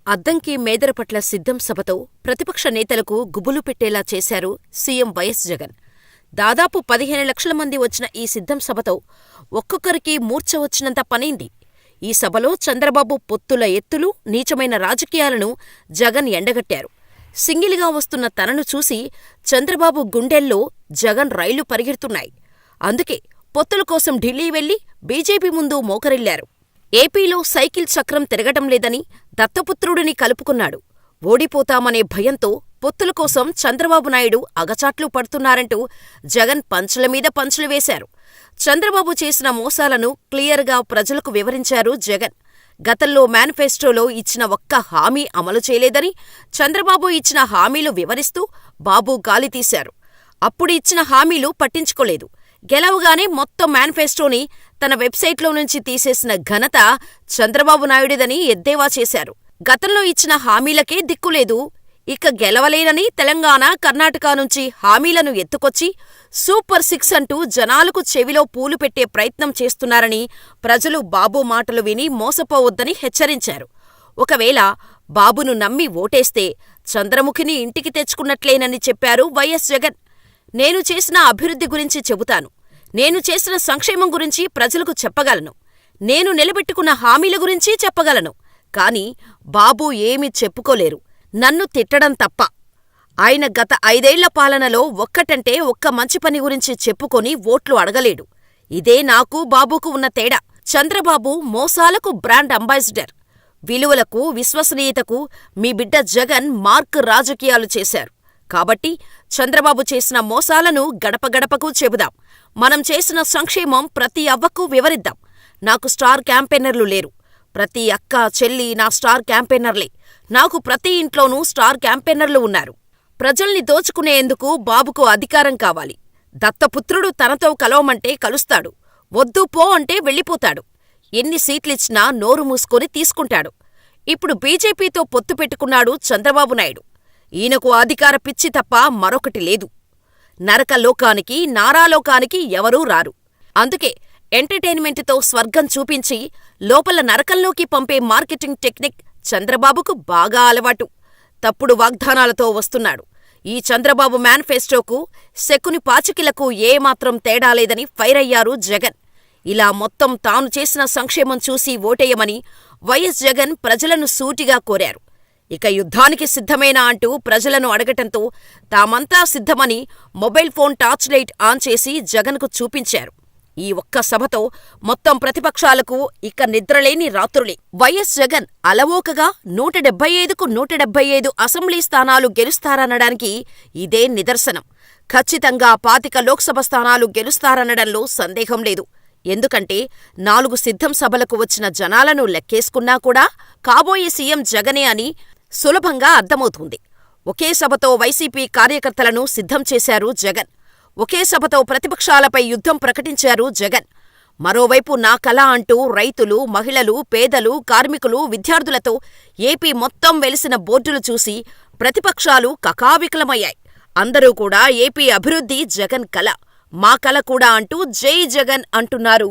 అద్దంకి మేదరపట్ల సిద్ధం సభతో ప్రతిపక్ష నేతలకు గుబులు పెట్టేలా చేశారు సీఎం వైఎస్ జగన్. దాదాపు 15 లక్షల మంది వచ్చిన ఈ సిద్ధం సభతో ఒక్కొక్కరికి మూర్ఛ వచ్చినంత పనైంది. ఈ సభలో చంద్రబాబు పొత్తుల ఎత్తులు, నీచమైన రాజకీయాలను జగన్ ఎండగట్టారు. సింగిల్గా వస్తున్న తనను చూసి చంద్రబాబు గుండెల్లో జగన్ రైళ్లు పరిగెడుతున్నాయి. అందుకే పొత్తుల కోసం ఢిల్లీ వెళ్లి బీజేపీ ముందు మోకరిల్లారు. ఏపీలో సైకిల్ చక్రం తిరగటం లేదని దత్తపుత్రుడిని కలుపుకున్నాడు. ఓడిపోతామనే భయంతో పొత్తుల కోసం చంద్రబాబు నాయుడు అగచాట్లు పడుతున్నారంటూ జగన్ పంచులమీద పంచులు వేశారు. చంద్రబాబు చేసిన మోసాలను క్లియర్గా ప్రజలకు వివరించారు జగన్. గతంలో మేనిఫెస్టోలో ఇచ్చిన ఒక్క హామీ అమలు చేయలేదని చంద్రబాబు ఇచ్చిన హామీలు వివరిస్తూ బాబు గాలి తీశారు. అప్పుడు ఇచ్చిన హామీలు పట్టించుకోలేదు. గెలవగానే మొత్తం మేనిఫెస్టోని తన వెబ్సైట్లో నుంచి తీసేసిన ఘనత చంద్రబాబు నాయుడిదని ఎద్దేవా చేశారు. గతంలో ఇచ్చిన హామీలకే దిక్కులేదు, ఇక గెలవలేనని తెలంగాణ, కర్ణాటక నుంచి హామీలను ఎత్తుకొచ్చి సూపర్ 6 అంటూ జనాలకు చెవిలో పూలు పెట్టే ప్రయత్నం చేస్తున్నారని ప్రజలు బాబు మాటలు విని మోసపోవద్దని హెచ్చరించారు. ఒకవేళ బాబును నమ్మి ఓటేస్తే చంద్రముఖిని ఇంటికి తెచ్చుకున్నట్లేనని చెప్పారు వైఎస్ జగన్. నేను చేసిన అభివృద్ధి గురించి చెబుతాను, నేను చేసిన సంక్షేమం గురించి ప్రజలకు చెప్పగలను, నేను నిలబెట్టుకున్న హామీల గురించి చెప్పగలను. కాని బాబు ఏమీ చెప్పుకోలేరు, నన్ను తిట్టడం తప్ప. ఆయన గత 5 ఏళ్ల పాలనలో ఒక్కటంటే ఒక్క మంచి పని గురించి చెప్పుకొని ఓట్లు అడగలేడు. ఇదే నాకు బాబుకు ఉన్న తేడా. చంద్రబాబు మోసాలకు బ్రాండ్ అంబాసిడర్, విలువలకు, విశ్వసనీయతకు మీ బిడ్డ జగన్ మార్క్ రాజకీయాలు చేశారు. కాబట్టి చంద్రబాబు చేసిన మోసాలను గడప గడపకు చెబుదాం. మనం చేసిన సంక్షేమం ప్రతి అవ్వకు వివరిద్దాం. నాకు స్టార్ క్యాంపెయినర్లు లేరు, ప్రతి అక్క, చెల్లి నా స్టార్ క్యాంపెయినర్లే. నాకు ప్రతి ఇంట్లోనూ స్టార్ క్యాంపెయినర్లు ఉన్నారు. ప్రజల్ని దోచుకునేందుకు బాబుకు అధికారం కావాలి. దత్తపుత్రుడు తనతో కలవమంటే కలుస్తాడు, వద్దు పో అంటే వెళ్ళిపోతాడు. ఎన్ని సీట్లిచ్చినా నోరు మూసుకొని తీసుకుంటాడు. ఇప్పుడు బీజేపీతో పొత్తు పెట్టుకున్నాడు చంద్రబాబు నాయుడు. ఈయనకు అధికార పిచ్చి తప్ప మరొకటి లేదు. నరకలోకానికి, నారాలోకానికి ఎవరూ రారు. అందుకే ఎంటర్టైన్మెంటుతో స్వర్గం చూపించి లోపల నరకంలోకి పంపే మార్కెటింగ్ టెక్నిక్ చంద్రబాబుకు బాగా అలవాటు. తప్పుడు వాగ్దానాలతో వస్తున్నాడు. ఈ చంద్రబాబు మేనిఫెస్టోకు, శకుని పాచికలకు ఏమాత్రం తేడా లేదని ఫైర్ అయ్యారు జగన్. ఇలా మొత్తం తాను చేసిన సంక్షేమం చూసి ఓటేయమని వైఎస్ జగన్ ప్రజలను సూటిగా కోరారు. ఇక యుద్ధానికి సిద్ధమేనా అంటూ ప్రజలను అడగటంతో తామంతా సిద్ధమని mobile phone torch light on చేసి జగన్కు చూపించారు. ఈ ఒక్క సభతో మొత్తం ప్రతిపక్షాలకు ఇక నిద్రలేని రాత్రులే. వైఎస్ జగన్ అలవోకగా 175కు 175 అసెంబ్లీ స్థానాలు గెలుస్తారనడానికి ఇదే నిదర్శనం. ఖచ్చితంగా 25 లోక్సభ స్థానాలు గెలుస్తారనడంలో సందేహం లేదు. ఎందుకంటే 4 సిద్ధం సభలకు వచ్చిన జనాలను లెక్కేసుకున్నా కూడా కాబోయే సీఎం జగనే అని సులభంగా అర్థమవుతుంది. ఒకే సభతో వైసీపీ కార్యకర్తలను సిద్ధం చేశారు జగన్. ఒకే సభతో ప్రతిపక్షాలపై యుద్ధం ప్రకటించారు జగన్. మరోవైపు నా కల అంటూ రైతులు, మహిళలు, పేదలు, కార్మికులు, విద్యార్థులతో ఏపీ మొత్తం వెలిసిన బోర్డులు చూసి ప్రతిపక్షాలు కకావికలమయ్యాయి. అందరూ కూడా ఏపీ అభివృద్ధి జగన్ కల, మా కల కూడా అంటూ జై జగన్ అంటున్నారు.